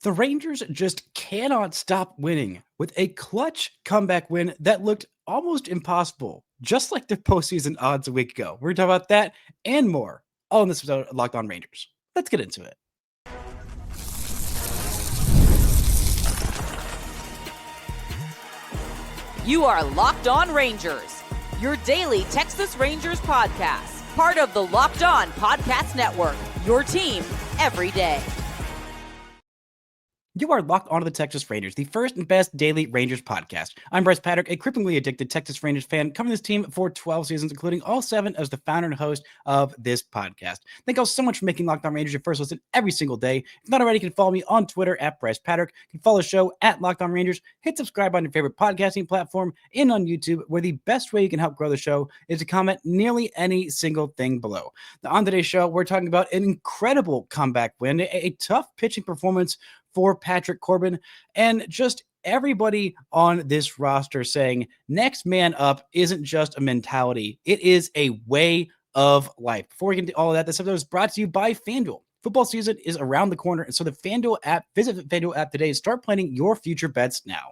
The Rangers just cannot stop winning with a clutch comeback win that looked almost impossible, just like their postseason odds a week ago. We're going to talk about that and more all in this episode of Locked On Rangers. Let's get into it. You are Locked On Rangers, your daily Texas Rangers podcast, part of the Locked On Podcast Network, your team every day. You are locked onto the Texas Rangers, the first and best daily Rangers podcast. I'm Bryce Patrick, a cripplingly addicted Texas Rangers fan, covering this team for 12 seasons, including all 7 as the founder and host of this podcast. Thank you all so much for making Locked On Rangers your first listen every single day. If not already, you can follow me on Twitter at Bryce Patrick. You can follow the show at Locked On Rangers. Hit subscribe on your favorite podcasting platform and on YouTube, where the best way you can help grow the show is to comment nearly any single thing below. Now, on today's show, we're talking about an incredible comeback win, a tough pitching performance for Patrick Corbin, and just everybody on this roster saying next man up isn't just a mentality, it is a way of life. Before we get into all of that, this episode is brought to you by FanDuel. Football season is around the corner, and so the FanDuel app, visit the FanDuel app today and start planning your future bets now.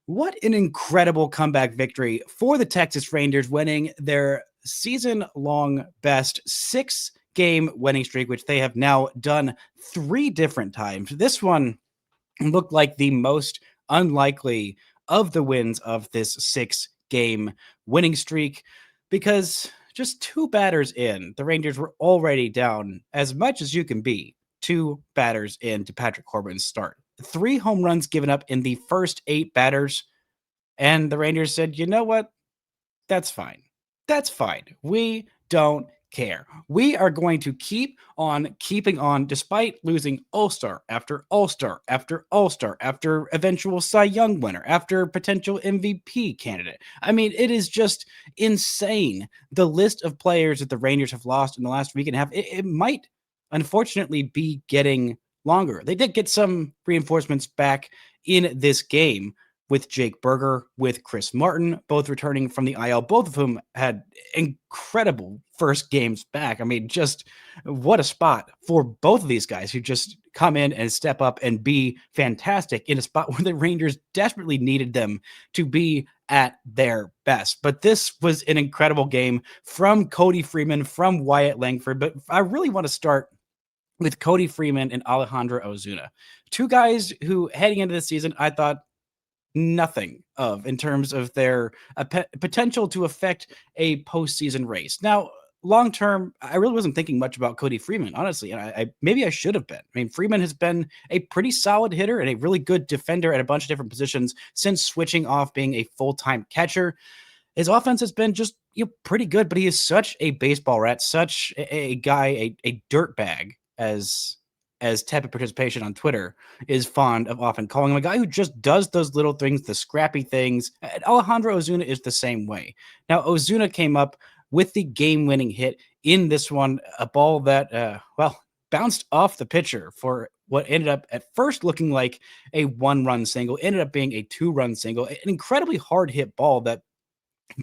What an incredible comeback victory for the Texas Rangers, winning their season-long best 6-game winning streak, which they have now done 3 different times. This one looked like the most unlikely of the wins of this 6-game winning streak, because just 2 batters in, the Rangers were already down as much as you can be 2 batters into Patrick Corbin's start. 3 home runs given up in the first 8 batters, and the Rangers said, you know what? That's fine. That's fine. We don't care. We are going to keep on keeping on despite losing All-Star after All-Star after All-Star after eventual Cy Young winner after potential MVP candidate. I mean, it is just insane, the list of players that the Rangers have lost in the last week and a half. It might unfortunately be getting longer. They did get some reinforcements back in this game with Jake Berger, with Chris Martin, both returning from the IL, both of whom had incredible first games back. I mean, just what a spot for both of these guys who just come in and step up and be fantastic in a spot where the Rangers desperately needed them to be at their best. But this was an incredible game from Cody Freeman, from Wyatt Langford. But I really want to start with Cody Freeman and Alejandro Ozuna, 2 guys who heading into the season, I thought nothing of in terms of their potential to affect a postseason race. Now, long term, I really wasn't thinking much about Cody Freeman, honestly, and I maybe I should have been. I mean, Freeman has been a pretty solid hitter and a really good defender at a bunch of different positions since switching off being a full-time catcher. His offense has been just pretty good, but he is such a baseball rat, such a guy, a dirt bag, as type of participation on Twitter is fond of often calling him, a guy who just does those little things, the scrappy things. And Alejandro Ozuna is the same way. Now, Ozuna came up with the game-winning hit in this one, a ball that, bounced off the pitcher for what ended up at first looking like a 1-run single, ended up being a 2-run single, an incredibly hard-hit ball that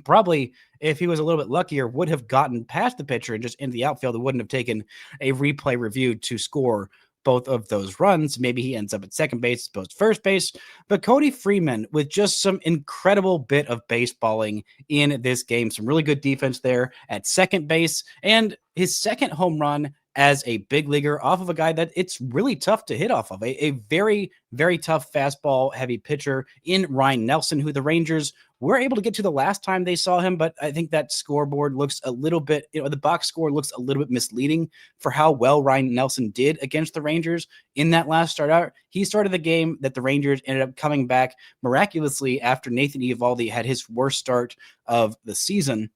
probably, if he was a little bit luckier, would have gotten past the pitcher and just into the outfield. It wouldn't have taken a replay review to score both of those runs. Maybe he ends up at second base as opposed to first base. But Cody Freeman with just some incredible bit of baseballing in this game. Some really good defense there at second base. And his second home run as a big leaguer off of a guy that it's really tough to hit off of. A very, very tough fastball heavy pitcher in Ryan Nelson, who the Rangers were able to get to the last time they saw him. But I think that scoreboard looks a little bit, the box score looks a little bit misleading for how well Ryan Nelson did against the Rangers in that last start out. He started the game that the Rangers ended up coming back miraculously after Nathan Eovaldi had his worst start of the season.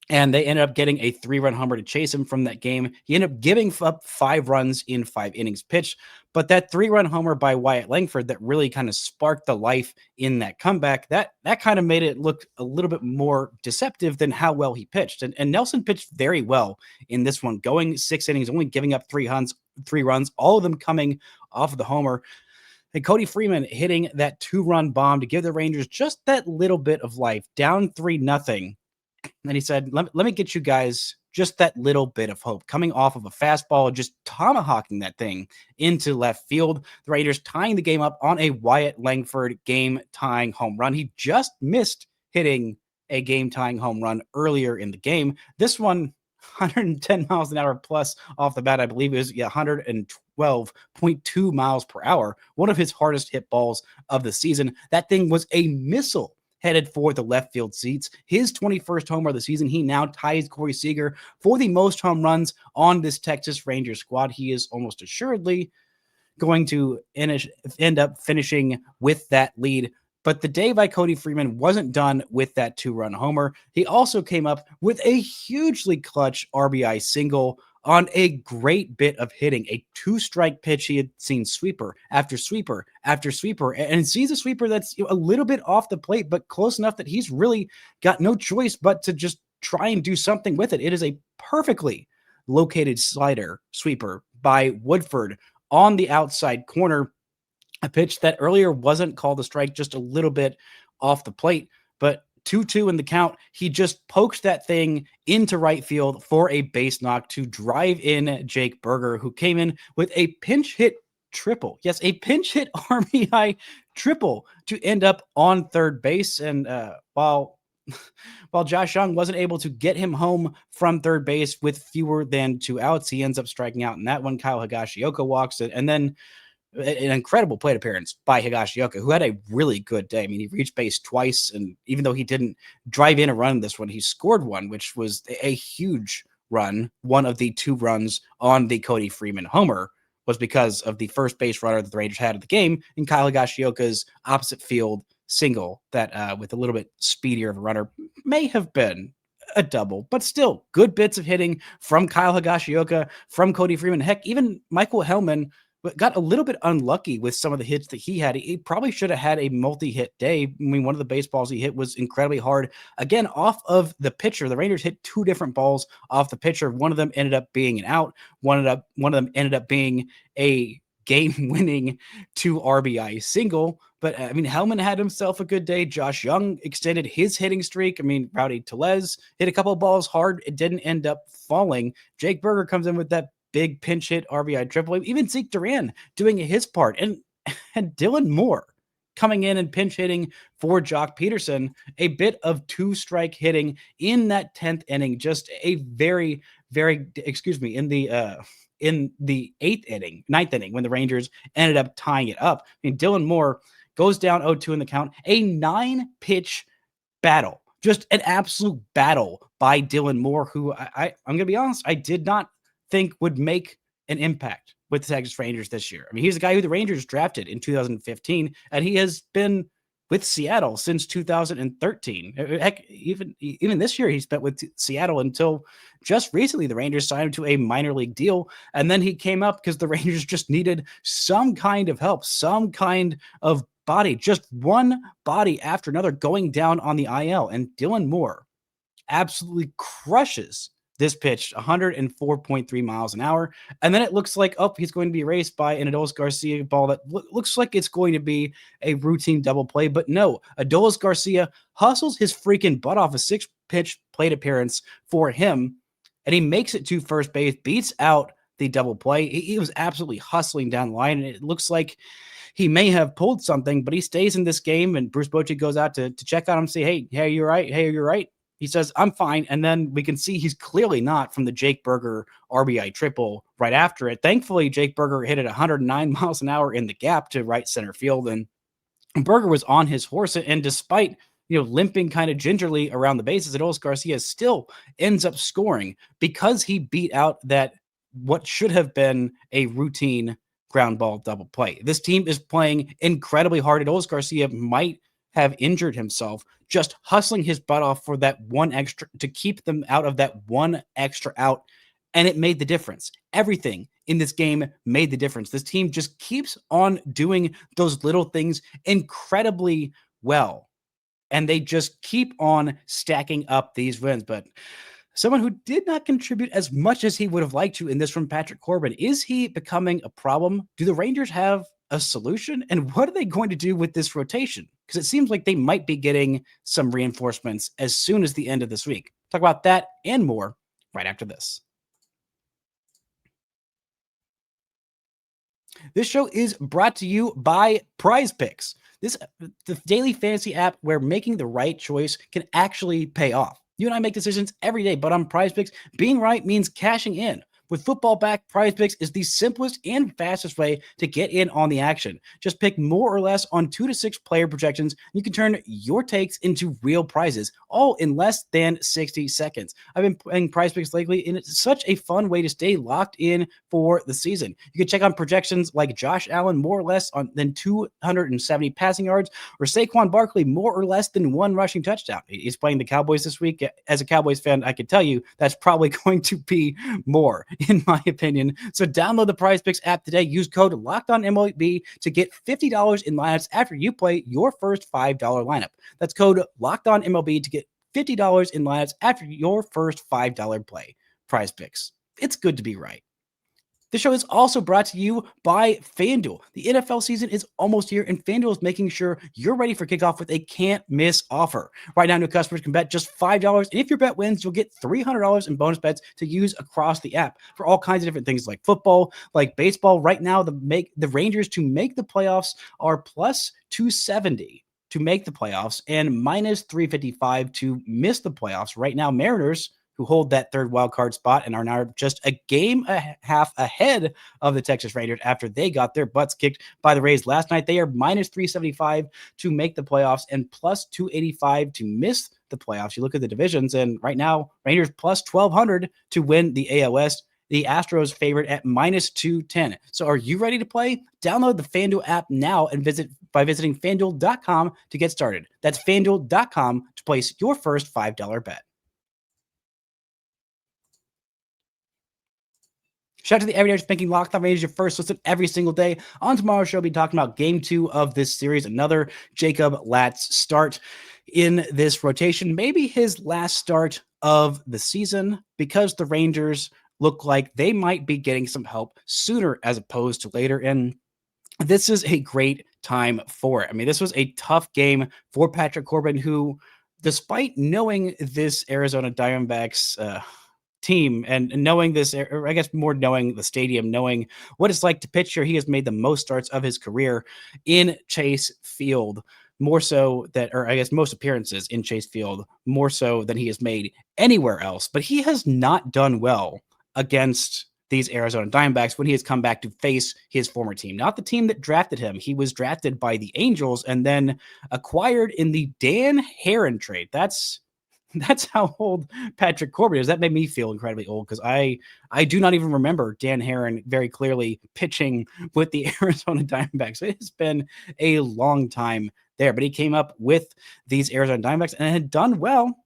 And they ended up getting a 3-run homer to chase him from that game. He ended up giving up 5 runs in 5 innings pitched. But that 3-run homer by Wyatt Langford that really kind of sparked the life in that comeback, that kind of made it look a little bit more deceptive than how well he pitched. And Nelson pitched very well in this one, going 6 innings, only giving up 3 runs, all of them coming off of the homer. And Cody Freeman hitting that 2-run bomb to give the Rangers just that little bit of life, down 3-0. And he said, let me get you guys just that little bit of hope coming off of a fastball, just tomahawking that thing into left field. The Raiders tying the game up on a Wyatt Langford game-tying home run. He just missed hitting a game-tying home run earlier in the game. This one, 110 miles an hour plus off the bat. I believe it was 112.2 miles per hour. One of his hardest hit balls of the season. That thing was a missile headed for the left field seats. His 21st homer of the season. He now ties Corey Seager for the most home runs on this Texas Rangers squad. He is almost assuredly going to end up finishing with that lead. But the day by Cody Freeman wasn't done with that 2-run homer. He also came up with a hugely clutch RBI single on a great bit of hitting, a 2-strike pitch. He had seen sweeper after sweeper after sweeper, and sees a sweeper that's a little bit off the plate, but close enough that he's really got no choice but to just try and do something with it. It is a perfectly located slider sweeper by Woodford on the outside corner. A pitch that earlier wasn't called a strike, just a little bit off the plate, but 2-2 in the count. He just pokes that thing into right field for a base knock to drive in Jake Berger, who came in with a pinch hit triple. Yes, a pinch hit RBI triple to end up on third base. And while Josh Young wasn't able to get him home from third base with fewer than 2 outs, he ends up striking out in that one. Kyle Higashioka walks it, and then an incredible plate appearance by Higashioka, who had a really good day. I mean, he reached base twice, and even though he didn't drive in a run this one, he scored one, which was a huge run. One of the 2 runs on the Cody Freeman homer was because of the first base runner that the Rangers had of the game, and Kyle Higashioka's opposite field single that with a little bit speedier of a runner may have been a double, but still good bits of hitting from Kyle Higashioka, from Cody Freeman. Heck, even Michael Hellman got a little bit unlucky with some of the hits that he had. He probably should have had a multi-hit day. I mean, one of the baseballs he hit was incredibly hard. Again, off of the pitcher. The Rangers hit 2 different balls off the pitcher. One of them ended up being an out. One of them ended up being a game-winning 2 RBI single. But, I mean, Hellman had himself a good day. Josh Young extended his hitting streak. I mean, Rowdy Tellez hit a couple of balls hard. It didn't end up falling. Jake Berger comes in with that big pinch hit RBI triple. Even Zeke Duran doing his part. And Dylan Moore coming in and pinch hitting for Jock Peterson. A bit of 2-strike hitting in that 10th inning. Just a very, very, in the 9th inning, when the Rangers ended up tying it up. I mean, Dylan Moore goes down 0-2 in the count. A 9-pitch battle. Just an absolute battle by Dylan Moore, who I'm going to be honest, I did not think would make an impact with the Texas Rangers this year. I mean, he's a guy who the Rangers drafted in 2015, and he has been with Seattle since 2013. Heck, even this year, he spent with Seattle until just recently. The Rangers signed him to a minor league deal, and then he came up because the Rangers just needed some kind of help, some kind of body, just one body after another going down on the IL. And Dylan Moore absolutely crushes this pitch, 104.3 miles an hour. And then it looks like, he's going to be erased by an Adolis Garcia ball that looks like it's going to be a routine double play. But no, Adolis Garcia hustles his freaking butt off, a 6-pitch plate appearance for him. And he makes it to first base, beats out the double play. He was absolutely hustling down the line. And it looks like he may have pulled something, but he stays in this game. And Bruce Bochy goes out to check on him, say, hey, you're right. Hey, you're right. He says, I'm fine. And then we can see he's clearly not, from the Jake Berger RBI triple right after it. Thankfully, Jake Berger hit it 109 miles an hour in the gap to right center field. And Berger was on his horse. And despite, limping kind of gingerly around the bases, Adolis Garcia still ends up scoring because he beat out that what should have been a routine ground ball double play. This team is playing incredibly hard. Adolis Garcia might have injured himself just hustling his butt off for that one extra, to keep them out of that one extra out. And it made the difference. Everything in this game made the difference. This team just keeps on doing those little things incredibly well. And they just keep on stacking up these wins. But someone who did not contribute as much as he would have liked to in this from Patrick Corbin. Is he becoming a problem? Do the Rangers have a solution? And what are they going to do with this rotation? Because it seems like they might be getting some reinforcements as soon as the end of this week. Talk about that and more right after this. This show is brought to you by PrizePicks. This the daily fantasy app where making the right choice can actually pay off. You and I make decisions every day, but on PrizePicks, being right means cashing in. With football back, PrizePicks is the simplest and fastest way to get in on the action. Just pick more or less on 2 to 6 player projections. You can turn your takes into real prizes, all in less than 60 seconds. I've been playing PrizePicks lately, and it's such a fun way to stay locked in for the season. You can check on projections like Josh Allen more or less than 270 passing yards, or Saquon Barkley more or less than 1 rushing touchdown. He's playing the Cowboys this week. As a Cowboys fan, I can tell you that's probably going to be more, in my opinion. So download the PrizePicks app today. Use code LOCKEDONMLB to get $50 in lineups after you play your first $5 lineup. That's code LOCKEDONMLB to get $50 in lineups after your first $5 play. PrizePicks. It's good to be right. The show is also brought to you by FanDuel. The NFL season is almost here, and FanDuel is making sure you're ready for kickoff with a can't-miss offer. Right now, new customers can bet just $5, and if your bet wins, you'll get $300 in bonus bets to use across the app for all kinds of different things like football, like baseball. Right now, the Rangers to make the playoffs are plus 270 to make the playoffs and minus 355 to miss the playoffs. Right now, Mariners, who hold that third wild card spot and are now just a game and a half ahead of the Texas Rangers after they got their butts kicked by the Rays last night. They are minus 375 to make the playoffs and plus 285 to miss the playoffs. You look at the divisions, and right now, Rangers plus 1,200 to win the AL West. The Astros favorite at minus 210. So are you ready to play? Download the FanDuel app now and visiting FanDuel.com to get started. That's FanDuel.com to place your first $5 bet. Shout out to the Everydayers making Locked On Rangers your first listen every single day. On tomorrow's show, we'll be talking about Game 2 of this series, another Jacob Latz start in this rotation, maybe his last start of the season, because the Rangers look like they might be getting some help sooner as opposed to later, and this is a great time for it. I mean, this was a tough game for Patrick Corbin, who, despite knowing this Arizona Diamondbacks team and knowing this, or I guess more knowing the stadium, knowing what it's like to pitch here, he has made the most starts of his career in Chase Field, more so that, or I guess most appearances in Chase Field, more so than he has made anywhere else. But he has not done well against these Arizona Diamondbacks when he has come back to face his former team, not the team that drafted him. He was drafted by the Angels and then acquired in the Dan Herron trade. That's how old Patrick Corbin is. That made me feel incredibly old, because I do not even remember Dan Herron very clearly pitching with the Arizona Diamondbacks. It has been a long time there, but he came up with these Arizona Diamondbacks and had done well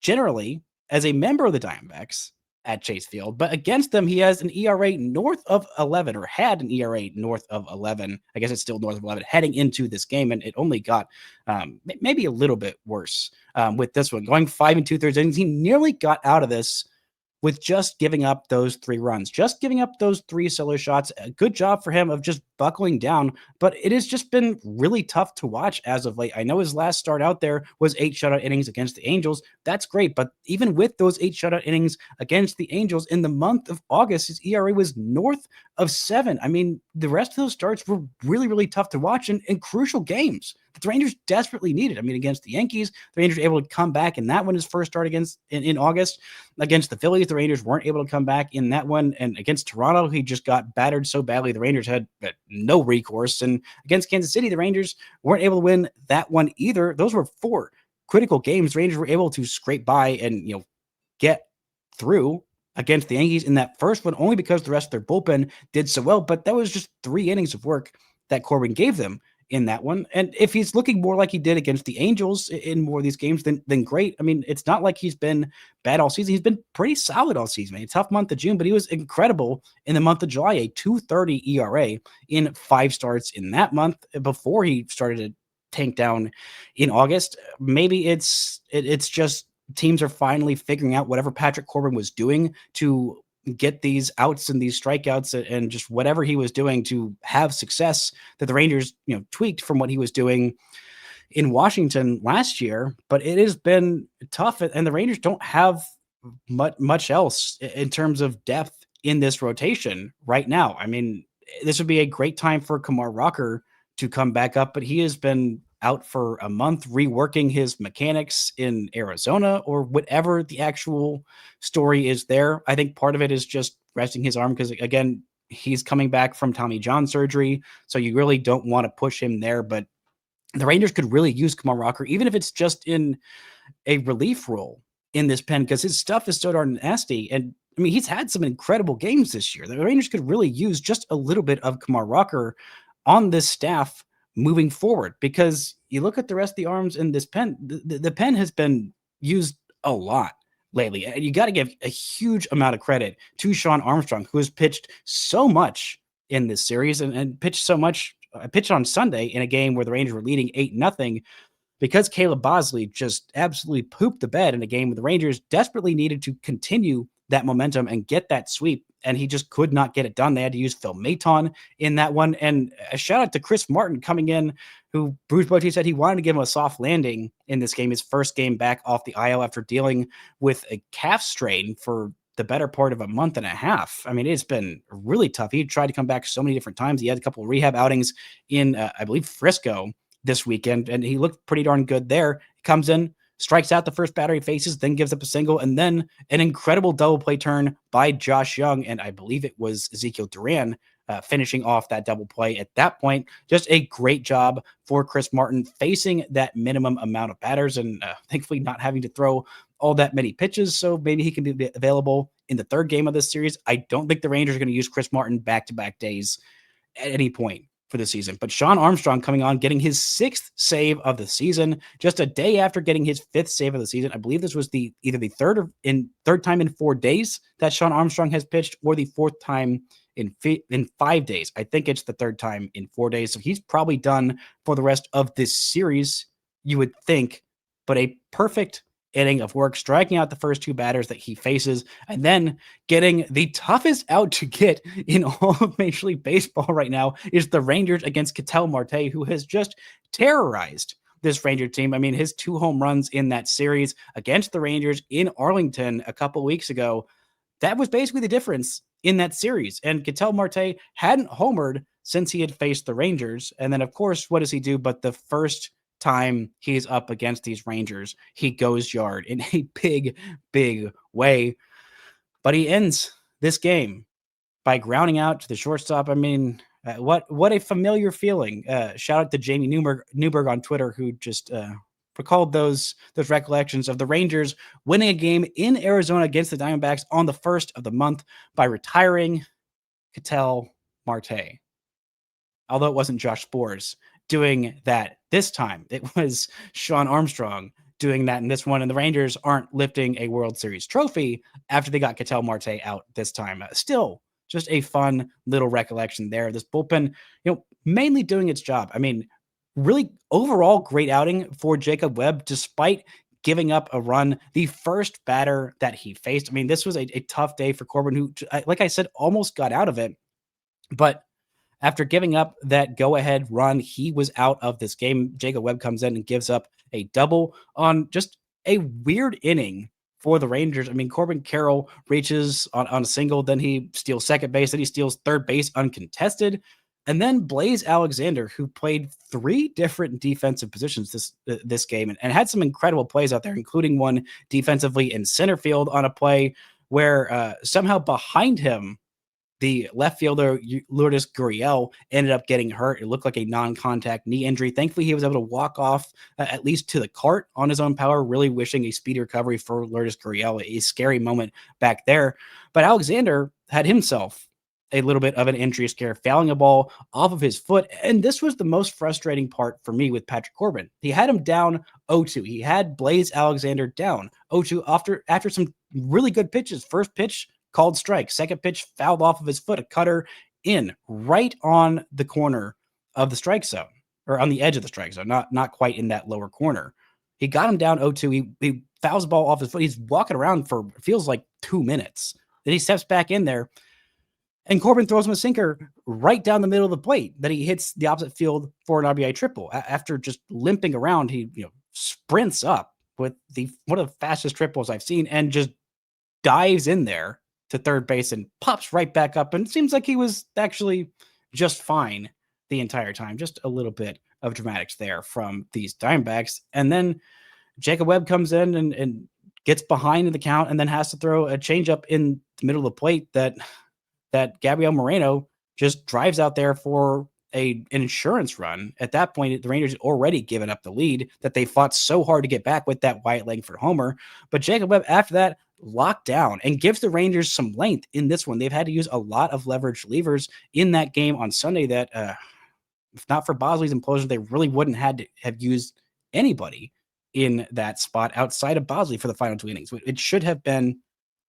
generally as a member of the Diamondbacks at Chase Field, but against them, he has an ERA north of 11, or had an ERA north of 11. I guess it's still north of 11 heading into this game, and it only got maybe a little bit worse with this one. Going 5 2/3 innings, he nearly got out of this with just giving up those 3 runs, just giving up those 3 solo shots. A good job for him of just buckling down, but it has just been really tough to watch as of late. I know his last start out there was 8 shutout innings against the Angels. That's great, but even with those 8 shutout innings against the Angels in the month of August, his ERA was north of 7. I mean, the rest of those starts were really, really tough to watch in crucial games that the Rangers desperately needed. I mean, against the Yankees, the Rangers were able to come back in that one, his first start in August. Against the Phillies, the Rangers weren't able to come back in that one. And against Toronto, he just got battered so badly, the Rangers had no recourse. And against Kansas City, the Rangers weren't able to win that one either. Those were 4 critical games. The Rangers were able to scrape by and, get through against the Yankees in that first one, only because the rest of their bullpen did so well. But that was just 3 innings of work that Corbin gave them in that one. And if he's looking more like he did against the Angels in more of these games, then great. I mean, it's not like he's been bad all season. He's been pretty solid all season. A tough month of June, but he was incredible in the month of July, a 2.30 ERA in 5 starts in that month before he started to tank down in August. Maybe it's just teams are finally figuring out whatever Patrick Corbin was doing to get these outs and these strikeouts and just whatever he was doing to have success, that the Rangers, tweaked from what he was doing in Washington last year. But it has been tough, and the Rangers don't have much else in terms of depth in this rotation right now. I mean, this would be a great time for Kumar Rocker to come back up, but he has been out for a month reworking his mechanics in Arizona or whatever the actual story is there. I think part of it is just resting his arm because, again, he's coming back from Tommy John surgery. So you really don't want to push him there. But the Rangers could really use Kumar Rocker, even if it's just in a relief role in this pen, because his stuff is so darn nasty. And I mean, he's had some incredible games this year. The Rangers could really use just a little bit of Kumar Rocker on this staff moving forward, because you look at the rest of the arms in this pen, the pen has been used a lot lately. And you got to give a huge amount of credit to Sean Armstrong, who has pitched so much in this series and pitched so much. Pitched on Sunday in a game where the Rangers were leading 8-0 because Caleb Bosley just absolutely pooped the bed in a game where the Rangers desperately needed to continue that momentum and get that sweep, and he just could not get it done. They had to use Phil Maton in that one. And a shout out to Chris Martin coming in, who Bruce Bochy said he wanted to give him a soft landing in this game, his first game back off the IL after dealing with a calf strain for the better part of a month and a half. I mean, it's been really tough. He tried to come back so many different times. He had a couple of rehab outings in, I believe, Frisco this weekend, and he looked pretty darn good there. He comes in, strikes out the first batter he faces, then gives up a single, and then an incredible double play turn by Josh Young, and I believe it was Ezekiel Duran finishing off that double play at that point. Just a great job for Chris Martin facing that minimum amount of batters and thankfully not having to throw all that many pitches, so maybe he can be available in the third game of this series. I don't think the Rangers are going to use Chris Martin back-to-back days at any point for the season. But Sean Armstrong coming on, getting his 6th save of the season, just a day after getting his 5th save of the season. I believe this was either the third time in 4 days that Sean Armstrong has pitched, or the 4th time in 5 days. I think it's the 3rd time in 4 days. So he's probably done for the rest of this series, you would think. But a perfect inning of work, striking out the first 2 batters that he faces, and then getting the toughest out to get in all of Major League Baseball right now is the Rangers against Ketel Marte, who has just terrorized this Ranger team. I mean, his 2 home runs in that series against the Rangers in Arlington a couple weeks ago, that was basically the difference in that series. And Ketel Marte hadn't homered since he had faced the Rangers. And then, of course, what does he do? But the first time he's up against these Rangers, he goes yard in a big, big way. But he ends this game by grounding out to the shortstop. I mean, what a familiar feeling. Shout out to Jamie Newberg on Twitter, who just recalled those recollections of the Rangers winning a game in Arizona against the Diamondbacks on the 1st of the month by retiring Ketel Marte. Although it wasn't Josh Sborz doing that this time, it was Sean Armstrong doing that in this one. And the Rangers aren't lifting a World Series trophy after they got Ketel Marte out this time. Still, just a fun little recollection there. This bullpen, mainly doing its job. I mean, really overall great outing for Jacob Webb, despite giving up a run, the first batter that he faced. I mean, this was a tough day for Corbin, who, like I said, almost got out of it. But after giving up that go-ahead run, he was out of this game. Jacob Webb comes in and gives up a double on just a weird inning for the Rangers. I mean, Corbin Carroll reaches on a single, then he steals second base, then he steals third base uncontested. And then Blaze Alexander, who played 3 different defensive positions this game and had some incredible plays out there, including one defensively in center field on a play where somehow behind him, the left fielder, Lourdes Gurriel, ended up getting hurt. It looked like a non-contact knee injury. Thankfully, he was able to walk off at least to the cart on his own power, really wishing a speedy recovery for Lourdes Gurriel. A scary moment back there. But Alexander had himself a little bit of an injury scare, fouling a ball off of his foot. And this was the most frustrating part for me with Patrick Corbin. He had him down 0-2. He had Blaze Alexander down 0-2 after some really good pitches. First pitch, called strike. Second pitch, fouled off of his foot, a cutter in right on the corner of the strike zone, or on the edge of the strike zone, not quite in that lower corner. He got him down 0-2. He fouls the ball off his foot. He's walking around for, feels like 2 minutes. Then he steps back in there, and Corbin throws him a sinker right down the middle of the plate that he hits the opposite field for an RBI triple. After just limping around, he sprints up with one of the fastest triples I've seen and just dives in there to third base and pops right back up. And it seems like he was actually just fine the entire time. Just a little bit of dramatics there from these Diamondbacks. And then Jacob Webb comes in and gets behind in the count and then has to throw a changeup in the middle of the plate that Gabriel Moreno just drives out there for an insurance run. At that point, the Rangers had already given up the lead that they fought so hard to get back with that Wyatt Langford homer. But Jacob Webb, after that, locked down and gives the Rangers some length in this one. They've had to use a lot of leverage levers in that game on Sunday that, if not for Bosley's implosion, they really wouldn't had to have used anybody in that spot outside of Bosley for the final 2 innings. It should have been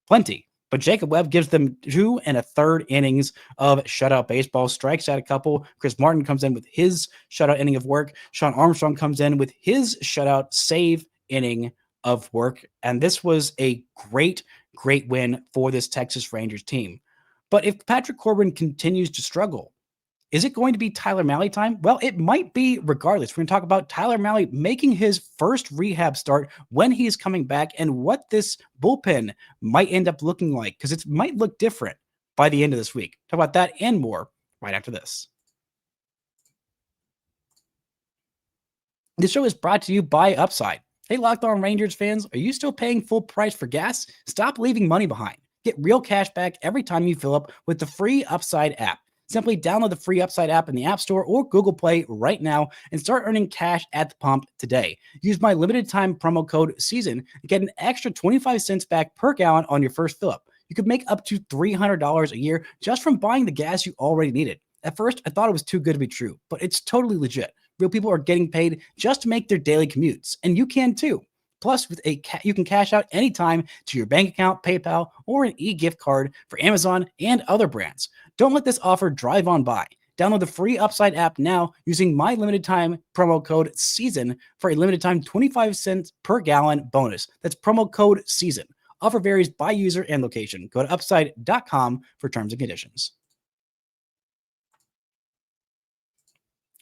plenty. But Jacob Webb gives them 2 1/3 innings of shutout baseball, strikes out a couple. Chris Martin comes in with his shutout inning of work. Sean Armstrong comes in with his shutout save inning of work. And this was a great, great win for this Texas Rangers team. But if Patrick Corbin continues to struggle, is it going to be Tyler Mahle time? Well, it might be regardless. We're going to talk about Tyler Mahle making his first rehab start, when he's coming back, and what this bullpen might end up looking like, because it might look different by the end of this week. Talk about that and more right after this. This show is brought to you by Upside. Hey, Locked On Rangers fans, are you still paying full price for gas? Stop leaving money behind. Get real cash back every time you fill up with the free Upside app. Simply download the free Upside app in the App Store or Google Play right now and start earning cash at the pump today. Use my limited time promo code SEASON and get an extra 25 cents back per gallon on your first fill up. You could make up to $300 a year just from buying the gas you already needed. At first, I thought it was too good to be true, but it's totally legit. Real people are getting paid just to make their daily commutes, and you can too. Plus, with you can cash out anytime to your bank account, PayPal, or an e-gift card for Amazon and other brands. Don't let this offer drive on by. Download the free Upside app now using my limited time promo code SEASON for a limited time 25 cents per gallon bonus. That's promo code SEASON. Offer varies by user and location. Go to upside.com for terms and conditions.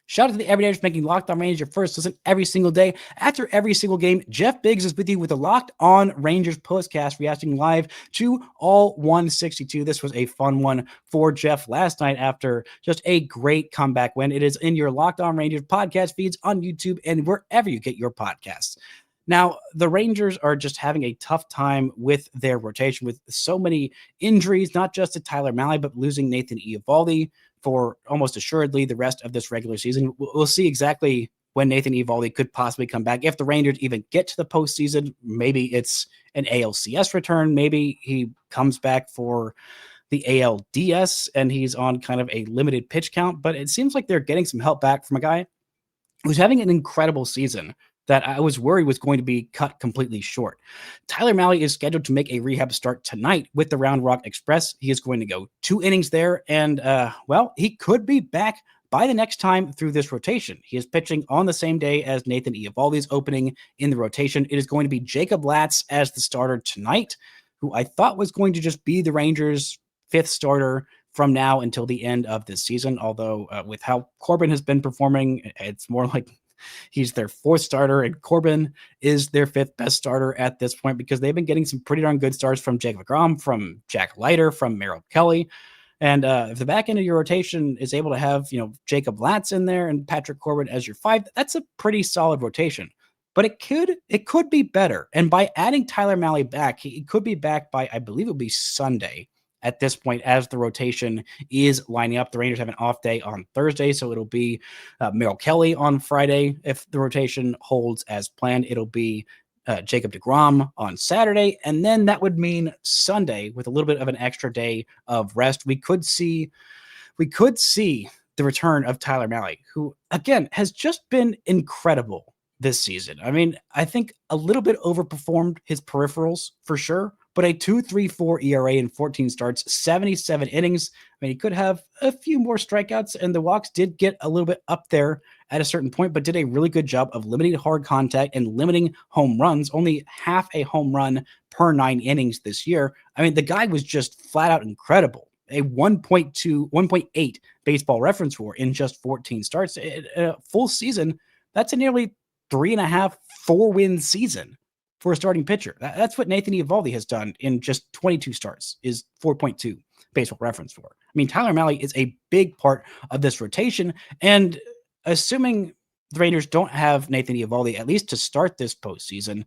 Shout out to the everydayers making Locked On Rangers your first listen every single day. After every single game, Jeff Biggs is with you with the Locked On Rangers postcast, reacting live to all 162. This was a fun one for Jeff last night after just a great comeback win. It is in your Locked On Rangers podcast feeds on YouTube and wherever you get your podcasts. Now, the Rangers are just having a tough time with their rotation with so many injuries, not just to Tyler Mahle, but losing Nathan Eovaldi for almost assuredly the rest of this regular season. We'll see exactly when Nathan Eovaldi could possibly come back. If the Rangers even get to the postseason, maybe it's an ALCS return. Maybe he comes back for the ALDS and he's on kind of a limited pitch count. But it seems like they're getting some help back from a guy who's having an incredible season that I was worried was going to be cut completely short. Tyler Mahle is scheduled to make a rehab start tonight with the Round Rock Express. He is going to go 2 innings there, and, he could be back by the next time through this rotation. He is pitching on the same day as Nathan Eovaldi's opening in the rotation. It is going to be Jacob Latz as the starter tonight, who I thought was going to just be the Rangers' 5th starter from now until the end of this season, although with how Corbin has been performing, it's more like he's their 4th starter, and Corbin is their 5th best starter at this point because they've been getting some pretty darn good starts from Jacob deGrom, from Jack Leiter, from Merrill Kelly. And if the back end of your rotation is able to have, Jacob Latz in there and Patrick Corbin as your 5, that's a pretty solid rotation. But it could be better. And by adding Tyler Mahle back, he could be back by, I believe it'll be Sunday at this point, as the rotation is lining up. The Rangers have an off day on Thursday, so it'll be Merrill Kelly on Friday. If the rotation holds as planned, it'll be Jacob deGrom on Saturday, and then that would mean Sunday, with a little bit of an extra day of rest, we could see the return of Tyler Mahle, who again has just been incredible this season. I mean, I think a little bit overperformed his peripherals for sure, but a 2.34 ERA in 14 starts, 77 innings. I mean, he could have a few more strikeouts, and the walks did get a little bit up there at a certain point, but did a really good job of limiting hard contact and limiting home runs. Only half a home run per 9 innings this year. I mean, the guy was just flat out incredible. A 1.8 baseball reference WAR in just 14 starts. A full season, that's a nearly 3.5, 4-win season for a starting pitcher. That's what Nathan Eovaldi has done in just 22 starts, is 4.2 baseball reference for. I mean, Tyler Mahle is a big part of this rotation. And assuming the Rangers don't have Nathan Eovaldi, at least to start this postseason,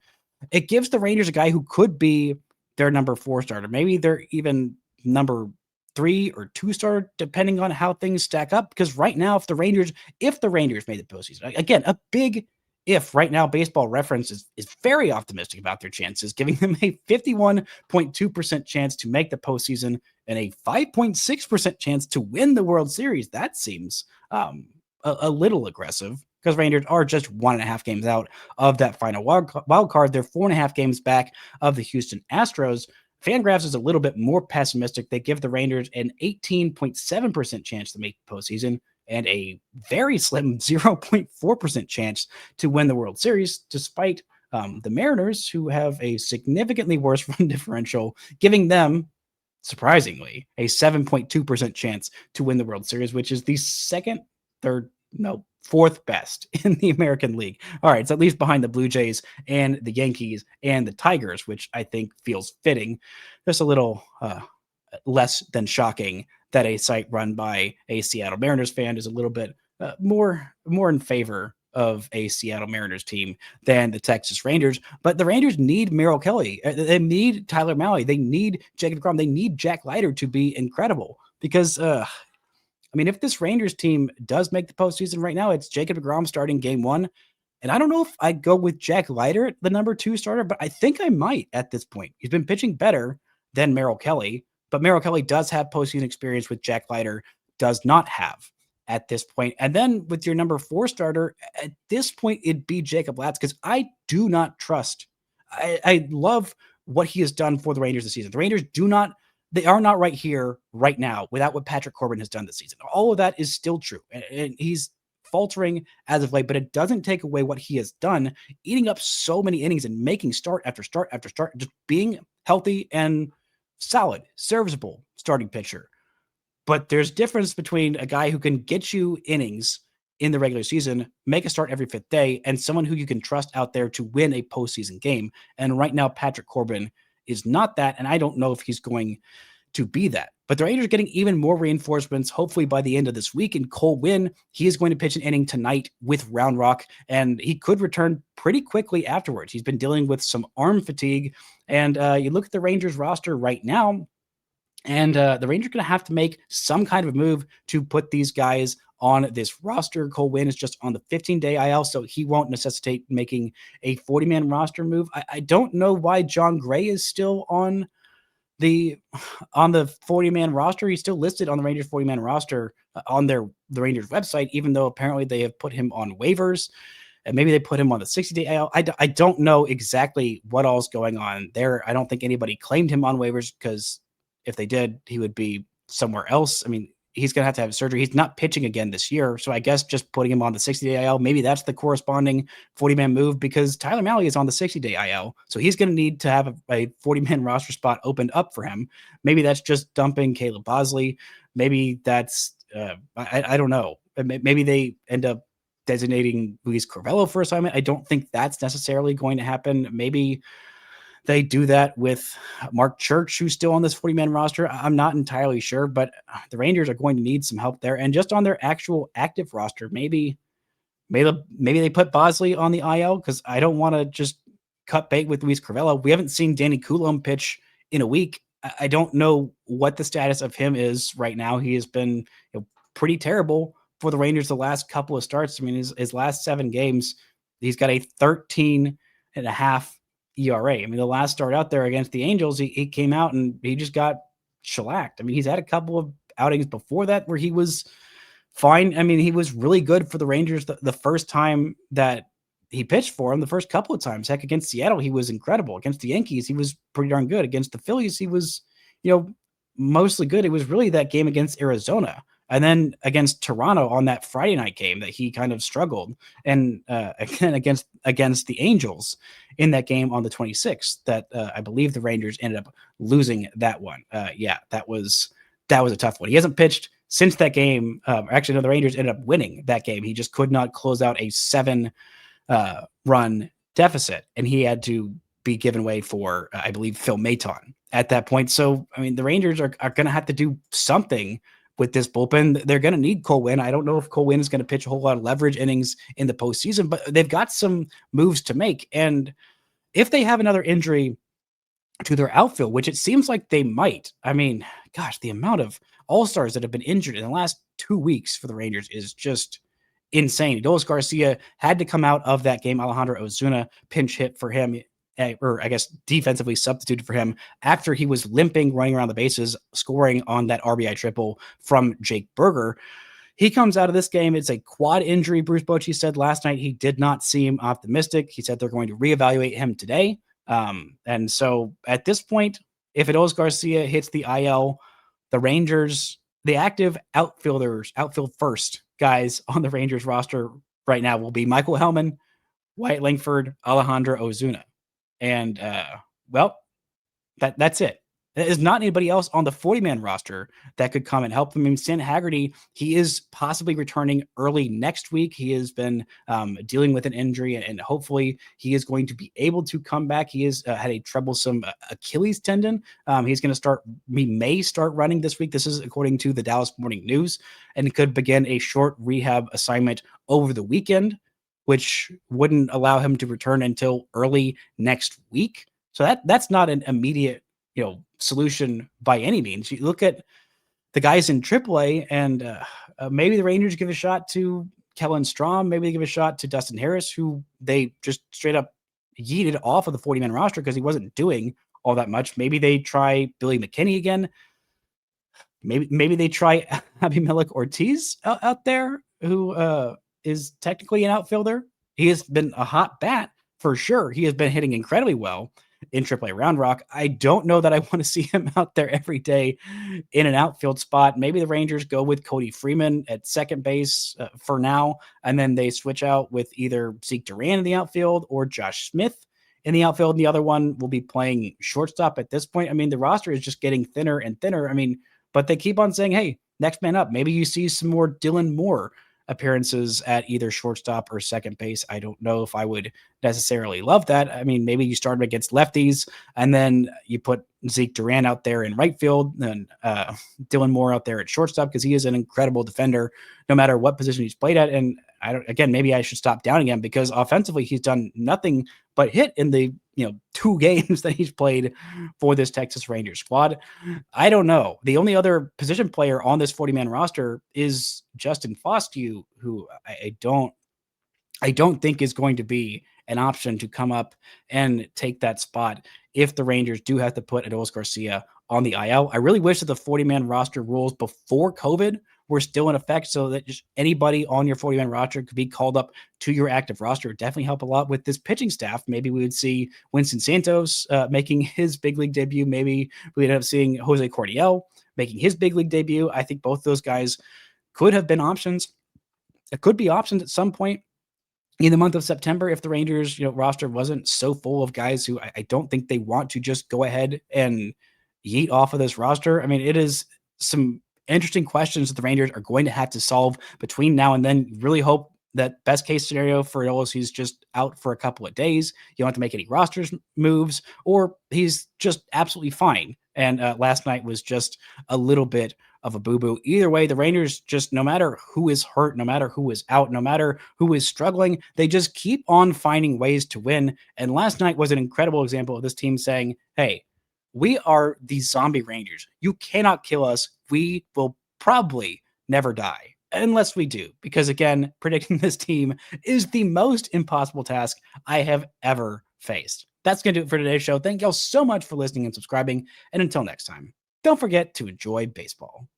it gives the Rangers a guy who could be their number 4 starter. Maybe they're even number 3 or 2 starter, depending on how things stack up. Because right now, if the Rangers made the postseason, again, a big if right now, Baseball Reference is very optimistic about their chances, giving them a 51.2% chance to make the postseason and a 5.6% chance to win the World Series. That seems a little aggressive, because Rangers are just 1.5 games out of that final wild card. They're 4.5 games back of the Houston Astros. Fangraphs is a little bit more pessimistic. They give the Rangers an 18.7% chance to make the postseason and a very slim 0.4% chance to win the World Series, despite the Mariners, who have a significantly worse run differential, giving them, surprisingly, a 7.2% chance to win the World Series, which is the fourth best in the American League. All right, it's at least behind the Blue Jays and the Yankees and the Tigers, which I think feels fitting. Just a little less than shocking that a site run by a Seattle Mariners fan is a little bit more in favor of a Seattle Mariners team than the Texas Rangers. But the Rangers need Merrill Kelly. They need Tyler Mahle. They need Jacob deGrom. They need Jack Leiter to be incredible, because if this Rangers team does make the postseason right now, it's Jacob deGrom starting game 1. And I don't know if I'd go with Jack Leiter, the number 2 starter, but I think I might at this point. He's been pitching better than Merrill Kelly, but Merrill Kelly does have postseason experience, with Jack Leiter does not have at this point. And then with your number 4 starter, at this point, it'd be Jacob Latz, because I do not trust. I love what he has done for the Rangers this season. The Rangers they are not right here, right now, without what Patrick Corbin has done this season. All of that is still true. And he's faltering as of late, but it doesn't take away what he has done, eating up so many innings and making start after start after start, just being healthy and solid, serviceable starting pitcher. But there's difference between a guy who can get you innings in the regular season, make a start every 5th day, and someone who you can trust out there to win a postseason game. And right now, Patrick Corbin is not that, and I don't know if he's going to be that. But the Rangers are getting even more reinforcements, hopefully by the end of this week. And Cole Winn, he is going to pitch an inning tonight with Round Rock, and he could return pretty quickly afterwards. He's been dealing with some arm fatigue. And you look at the Rangers roster right now, and the Rangers are going to have to make some kind of move to put these guys on this roster. Cole Winn is just on the 15-day IL, so he won't necessitate making a 40-man roster move. I don't know why John Gray is still on the 40-man roster. He's still listed on the Rangers 40-man roster on the Rangers website, even though apparently they have put him on waivers. And maybe they put him on the 60-day IL. I don't know exactly what all's going on there. I don't think anybody claimed him on waivers, because if they did, he would be somewhere else. I mean, he's going to have surgery. He's not pitching again this year. So I guess just putting him on the 60-day IL, maybe that's the corresponding 40-man move, because Tyler Mahle is on the 60-day IL. So he's going to need to have a 40-man roster spot opened up for him. Maybe that's just dumping Caleb Bosley. Maybe that's, I don't know. Maybe they end up designating Luis Corvello for assignment. I don't think that's necessarily going to happen. Maybe they do that with Mark Church, who's still on this 40-man roster. I'm not entirely sure, but the Rangers are going to need some help there. And just on their actual active roster, maybe they put Bosley on the IL, because I don't want to just cut bait with Luis Corvello. We haven't seen Danny Coulomb pitch in a week. I don't know what the status of him is right now. He has been pretty terrible for the Rangers the last couple of starts. I mean, his last 7 games, he's got a 13.5 ERA. I mean, the last start out there against the Angels, he came out and he just got shellacked. I mean, he's had a couple of outings before that where he was fine. I mean, he was really good for the Rangers the first time that he pitched for him, the first couple of times. Heck, against Seattle, he was incredible. Against the Yankees, he was pretty darn good. Against the Phillies, he was, mostly good. It was really that game against Arizona. And then against Toronto on that Friday night game that he kind of struggled. And again, against the Angels in that game on the 26th that I believe the Rangers ended up losing that one. That was a tough one. He hasn't pitched since that game. Actually, no, the Rangers ended up winning that game. He just could not close out a 7 run deficit. And he had to be given away for, I believe, Phil Maton at that point. So, I mean, the Rangers are going to have to do something with this bullpen. They're going to need Cole Winn. I don't know if Cole Winn is going to pitch a whole lot of leverage innings in the postseason, but they've got some moves to make. And if they have another injury to their outfield, which it seems like they might, I mean, gosh, the amount of all-stars that have been injured in the last 2 weeks for the Rangers is just insane. Adolis Garcia had to come out of that game. Alejandro Ozuna pinch hit for him, or I guess defensively substituted for him after he was limping, running around the bases, scoring on that RBI triple from Jake Berger. He comes out of this game. It's a quad injury. Bruce Bochy said last night he did not seem optimistic. He said they're going to reevaluate him today. And so at this point, if Adolis Garcia hits the IL, the Rangers, the active outfield first guys on the Rangers roster right now will be Michael Hellman, Wyatt Langford, Alejandro Ozuna. And, well, that's it. There's not anybody else on the 40-man roster that could come and help them. I mean, Stan Haggerty, he is possibly returning early next week. He has been dealing with an injury, and hopefully he is going to be able to come back. He has had a troublesome Achilles tendon. He may start running this week. This is according to the Dallas Morning News, and could begin a short rehab assignment over the weekend, which wouldn't allow him to return until early next week. So that's not an immediate solution by any means. You look at the guys in AAA, and maybe the Rangers give a shot to Kellen Strom. Maybe they give a shot to Dustin Harris, who they just straight up yeeted off of the 40-man roster because he wasn't doing all that much. Maybe they try Billy McKinney again. Maybe they try Abimelec Ortiz out there, who is technically an outfielder. He has been a hot bat for sure. He has been hitting incredibly well in AAA Round Rock. I don't know that I want to see him out there every day in an outfield spot. Maybe the Rangers go with Cody Freeman at second base for now, and then they switch out with either Zeke Duran in the outfield or Josh Smith in the outfield. And the other one will be playing shortstop at this point. I mean, the roster is just getting thinner and thinner. I mean, but they keep on saying, hey, next man up. Maybe you see some more Dylan Moore appearances at either shortstop or second base. I don't know if I would necessarily love that. I mean, maybe you start against lefties and then you put Zeke Duran out there in right field and Dylan Moore out there at shortstop, because he is an incredible defender no matter what position he's played at. And maybe I should stop downing him, because offensively he's done nothing but hit in the 2 games that he's played for this Texas Rangers squad. I don't know. The only other position player on this 40-man roster is Justin Foscue, who I don't think is going to be an option to come up and take that spot if the Rangers do have to put Adolis Garcia on the IL. I really wish that the 40-man roster rules before COVID were still in effect, so that just anybody on your 40-man roster could be called up to your active roster. It definitely help a lot with this pitching staff. Maybe we would see Winston Santos making his big league debut. Maybe we'd end up seeing Jose Cordial making his big league debut. I think both those guys could have been options. It could be options at some point in the month of September if the Rangers roster wasn't so full of guys who I don't think they want to just go ahead and yeet off of this roster. I mean, it is some interesting questions that the Rangers are going to have to solve between now and then. Really hope that best case scenario for Adolis, he's just out for a couple of days. You don't have to make any rosters moves, or he's just absolutely fine. And last night was just a little bit of a boo-boo. Either way, the Rangers, just no matter who is hurt, no matter who is out, no matter who is struggling, they just keep on finding ways to win. And last night was an incredible example of this team saying, hey, we are the zombie Rangers. You cannot kill us. We will probably never die unless we do. Because again, predicting this team is the most impossible task I have ever faced. That's going to do it for today's show. Thank y'all so much for listening and subscribing. And until next time, don't forget to enjoy baseball.